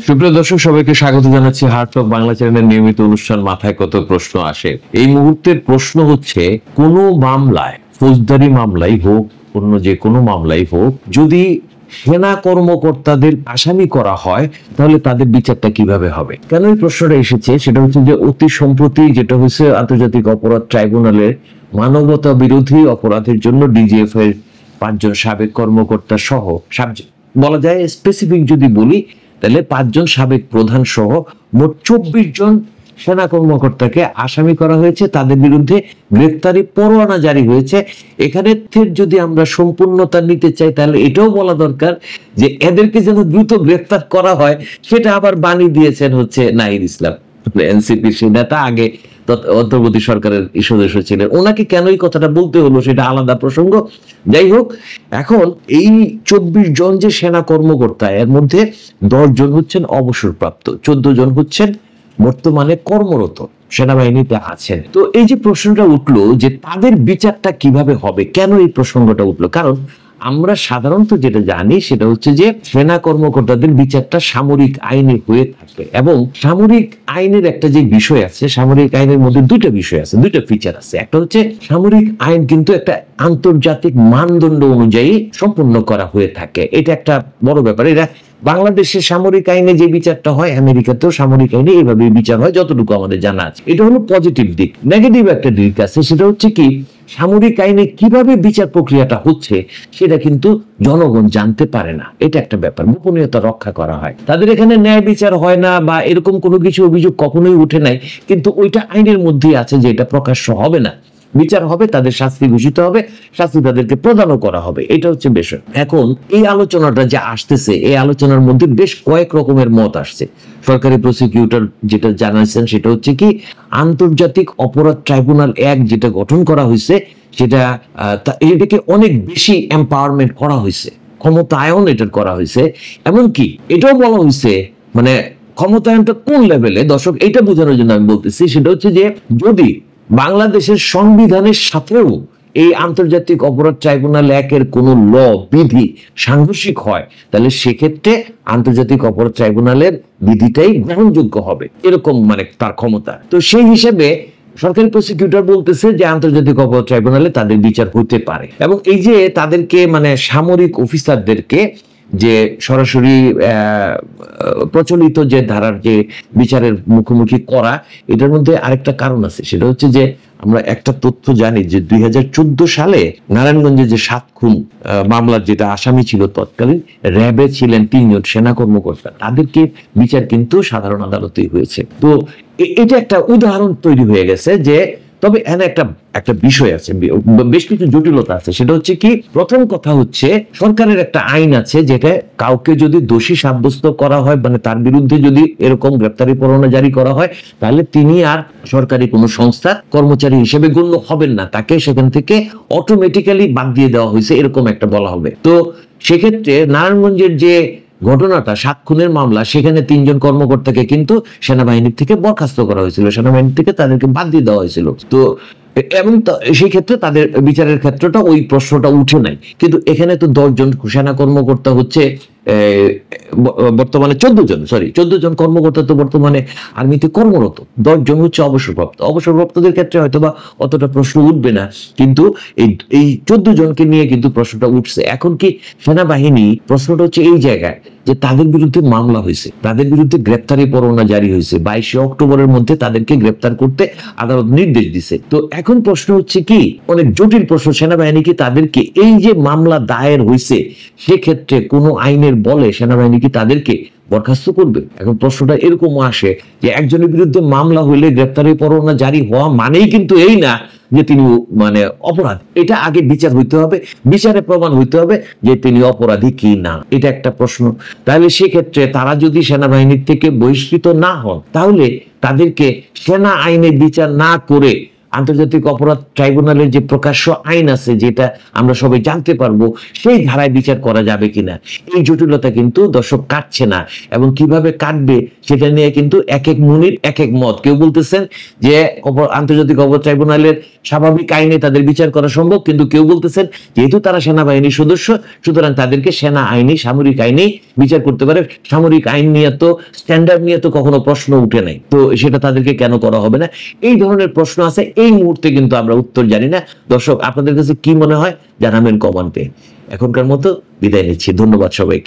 সুপ্রিয় দর্শক, সবাইকে স্বাগত জানাচ্ছি হার্ট অফ বাংলা চ্যানেলের নিয়মিত অনুষ্ঠান মাথায় কত প্রশ্ন আসে। এই মুহূর্তের প্রশ্ন হচ্ছে, কোনো মামলায়, ফৌজদারি মামলাই হোক, অন্য যে কোনো মামলাই হোক, যদি সেনা কর্মকর্তাদের আসামি করা হয় তাহলে তাদের বিচারটা কিভাবে হবে? কেন এই প্রশ্নটা এসেছে সেটা হচ্ছে যে অতি সম্প্রতি যেটা হয়েছে, আন্তর্জাতিক অপরাধ ট্রাইব্যুনালের মানবতা বিরোধী অপরাধের জন্য ডিজিএফ এর 5 জন সাবেক কর্মকর্তা সহ, বলা যায় স্পেসিফিক যদি বলি তাহলে 5 জন সাবেক প্রধান সহ মোট 24 জন সেনা কর্মকর্তাকে আসামি করা হয়েছে। তাদের বিরুদ্ধে গ্রেফতারি পরোয়ানা জারি হয়েছে। এখানে যদি আমরা সম্পূর্ণতা নিতে চাই তাহলে এটাও বলা দরকার যে এদেরকে যেন দ্রুত গ্রেফতার করা হয়, সেটা আবার বাণী দিয়েছেন হচ্ছে নাহিদ ইসলাম, এনসিপির সেই নেতা, আগে অন্তর্বর্তী সরকারের সদস্য ছিলেন। ওনাকে কেন এই কথাটা বলতে হলো সেটা আলাদা প্রসঙ্গ। যাই হোক, এখন এই 24 জন যে সেনা কর্মকর্তা, এর মধ্যে 10 জন হচ্ছেন অবসরপ্রাপ্ত, 14 জন হচ্ছেন বর্তমানে কর্মরত, সেনাবাহিনীতে আছেন। তো এই যে প্রশ্নটা উঠলো যে তাদের বিচারটা কিভাবে হবে, কেন এই প্রসঙ্গটা উঠলো? কারণ আমরা সাধারণত যেটা জানি সেটা হচ্ছে যে সেনা কর্মকর্তাদের বিচারটা সামরিক আইনে হয়ে থাকে, এবং সামরিক আইনের একটা যে বিষয় আছে, সামরিক আইনের মধ্যে দুইটা বিষয় আছে, দুইটা ফিচার আছে। একটা হচ্ছে সামরিক আইন কিন্তু একটা আন্তর্জাতিক মানদণ্ড অনুযায়ী সম্পন্ন করা হয়ে থাকে, এটা একটা বড় ব্যাপার। এটা বাংলাদেশের সামরিক আইনে যে বিচারটা হয়, আমেরিকাতেও সামরিক আইনে এইভাবে বিচার হয়, যতটুকু আমাদের জানা আছে। এটা হলো পজিটিভ দিক। নেগেটিভ একটা দিক আছে, সেটা হচ্ছে কি, সামরিক আইনে কিভাবে বিচার প্রক্রিয়াটা হচ্ছে সেটা কিন্তু জনগণ জানতে পারে না। এটা একটা ব্যাপার, গোপনীয়তা রক্ষা করা হয়। তাদের এখানে ন্যায় বিচার হয় না বা এরকম কোনো কিছু অভিযোগ কখনোই উঠে নাই, কিন্তু ওইটা আইনের মধ্যেই আছে যে এটা প্রকাশ্য হবে না, বিচার হবে, তাদের শাস্তি ঘোষিত হবে, শাস্তি তাদেরকে প্রদানও করা হবে। এটা হচ্ছে বিষয়। এখন এই আলোচনাটা যে আসতেছে, এই আলোচনার মধ্যে বেশ কয়েক রকমের মত আসছে। সরকারি প্রসিকিউটর যেটা জানাচ্ছেন সেটা হচ্ছে কি, আন্তর্জাতিক অপরাধ ট্রাইব্যুনাল 1 যেটা গঠন করা হয়েছে, সেটা এটাকে অনেক বেশি এম্পাওয়ারমেন্ট করা হয়েছে, ক্ষমতায়ন এটার করা হয়েছে। এমনকি এটাও বলা হয়েছে, মানে ক্ষমতায়নটা কোন লেভেলে, দর্শক এটা বোঝানোর জন্য আমি বলতেছি, সেটা হচ্ছে যে যদি বাংলাদেশের সংবিধানের সাথেও এই আন্তর্জাতিক অপরাধ ট্রাইব্যুনাল 1 এর কোন ল বিধি সাংঘর্ষিক হয়, তাহলে সেক্ষেত্রে আন্তর্জাতিক অপরাধ ট্রাইব্যুনালের বিধিটাই গ্রহণযোগ্য হবে, এরকম মানে তার ক্ষমতা। তো সেই হিসেবে সরকারি প্রসিকিউটর বলতেছে যে আন্তর্জাতিক অপরাধ ট্রাইব্যুনালে তাদের বিচার হতে পারে, এবং এই যে তাদেরকে মানে সামরিক অফিসারদেরকে যে সরাসরি প্রচলিত যে ধারার যে বিচারের মুখোমুখি করা, এটার মধ্যে আরেকটা কারণ আছে। সেটা হচ্ছে যে আমরা একটা তথ্য জানি যে 2014 সালে নারায়ণগঞ্জে যে 7 খুন মামলার যেটা আসামি ছিল, তৎকালীন র্যাবে ছিলেন 3 জন সেনা কর্মকর্তা, তাদেরকে বিচার কিন্তু সাধারণ আদালতেই হয়েছে। তো এটা একটা উদাহরণ তৈরি হয়ে গেছে যে, তবে এখানে একটা বিষয় আছে, বেশ কিছু জটিলতা আছে। সেটা হচ্ছে কি, প্রথম কথা হচ্ছে সরকারের একটা আইন আছে যেটা কাউকে যদি দোষী সাব্যস্ত করা হয়, মানে তার বিরুদ্ধে যদি এরকম গ্রেফতারি পরোয়ানা জারি করা হয়, তাহলে তিনি আর সরকারি কোনো সংস্থার কর্মচারী হিসেবে গণ্য হবেন না, তাকে সেখান থেকে অটোমেটিক্যালি বাদ দিয়ে দেওয়া হয়েছে, এরকম একটা বলা হবে। তো সেক্ষেত্রে নারায়ণগঞ্জের যে ঘটনাটা, 7 খুনের মামলা, সেখানে 3 জন কর্মকর্তাকে কিন্তু সেনাবাহিনীর থেকে বরখাস্ত করা হয়েছিল, সেনাবাহিনী থেকে তাদেরকে বাদ দিয়ে দেওয়া হয়েছিল। তো এবং সেই ক্ষেত্রে তাদের বিচারের ক্ষেত্রটা ওই প্রশ্নটা উঠে নাই। কিন্তু এখানে তো 10 জন সেনা কর্মকর্তা হচ্ছে বর্তমানে 14 জন কর্মকর্তা তো বর্তমানে আর্মিতে কর্মরত, 10 জন হচ্ছে অবসরপ্রাপ্ত। অবসরপ্রাপ্তদের ক্ষেত্রে হয়তোবা অতটা প্রশ্ন উঠবে না, কিন্তু এই 14 জনকে নিয়ে কিন্তু প্রশ্নটা উঠছে। এখন কি সেনাবাহিনী, প্রশ্নটা হচ্ছে এই জায়গায় যে তাদের বিরুদ্ধে মামলা হয়েছে, তাদের বিরুদ্ধে গ্রেপ্তারি পরোয়ানা জারি হয়েছে, 22 অক্টোবরের মধ্যে তাদেরকে গ্রেপ্তার করতে আদালত নির্দেশ দিছে। তো এখন প্রশ্ন হচ্ছে কি, অনেক জটিল প্রশ্ন, সেনাবাহিনী কি তাদেরকে, এই যে মামলা দায়ের হয়েছে সেক্ষেত্রে কোনো আইনের বলে সেনাবাহিনী কি তাদেরকে বরখাস্ত করবে? এখন প্রশ্নটা এরকম আসে যে একজনের বিরুদ্ধে মামলা হইলে গ্রেপ্তারি পরোয়ানা জারি হওয়া মানেই কিন্তু এই না যে তিনি মানে অপরাধ। এটা আগে বিচার হইতে হবে, বিচারে প্রমাণ হইতে হবে যে তিনি অপরাধী কি না, এটা একটা প্রশ্ন। তাহলে সেক্ষেত্রে তারা যদি সেনাবাহিনীর থেকে বহিষ্কৃত না হন, তাহলে তাদেরকে সেনা আইনে বিচার না করে আন্তর্জাতিক অপরাধ ট্রাইব্যুনালের যে প্রকাশ্য আইন আছে, যেটা আমরা সবাই জানতে পারবো, সেই ধারায় বিচার করা যাবে কিনা, এই জটিলতা কিন্তু দর্শক কাটছে না। এবং কিভাবে কাটবে সেটা নিয়ে কিন্তু এক এক মুনির এক এক মত। কেউ বলতেছেন যে আন্তর্জাতিক অপরাধ ট্রাইব্যুনালের স্বাভাবিক আইনে তাদের বিচার করা সম্ভব, কিন্তু কেউ বলতেছেন যেহেতু তারা সেনাবাহিনীর সদস্য, সুতরাং তাদেরকে সেনা আইনি, সামরিক আইনেই বিচার করতে পারে। সামরিক আইন নিয়ে তো, স্ট্যান্ডার্ড নিয়ে তো কখনো প্রশ্ন উঠে নাই, তো সেটা তাদেরকে কেন করা হবে না? এই ধরনের প্রশ্ন আছে। এই মুহূর্তে কিন্তু আমরা উত্তর জানি না। দর্শক, আপনাদের কাছে কি মনে হয় জানাবেন কমেন্টে। এখনকার মতো বিদায় নিচ্ছি, ধন্যবাদ সবাইকে।